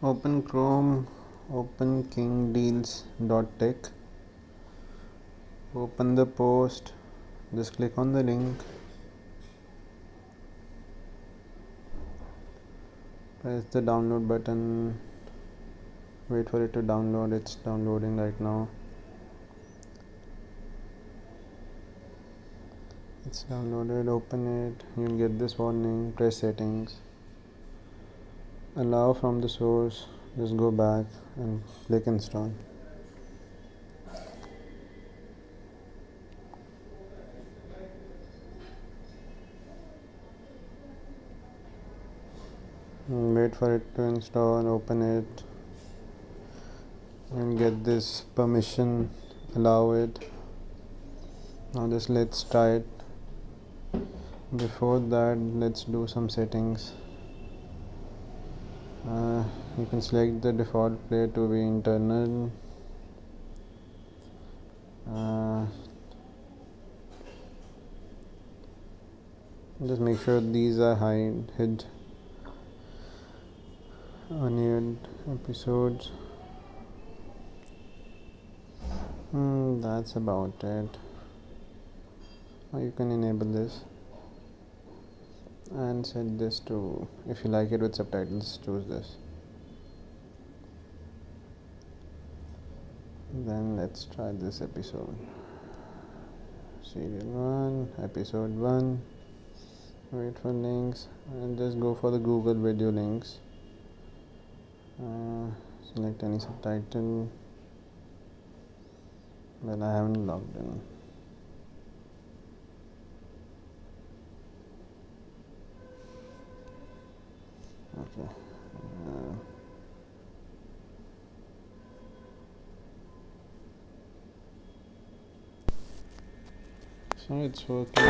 Open Chrome, open kingdeals.tech, open the post, just click on the link, press the download button, wait for it to download. It's downloading right now. It's downloaded, open it, you'll get this warning, press settings, allow from the source, just go back and click install. And wait for it to install, open it and get this permission, allow it. Now just let's try it. Before that, let's do some settings. You can select the default player to be internal. Just make sure these are hid unhid episodes. That's about it. Now you can enable this and set this to, if you like it with subtitles, choose this. Then let's try this episode. Serial 1, episode 1. Wait for links and just go for the Google video links. Select any subtitle, but I haven't logged in. Okay. So it's working.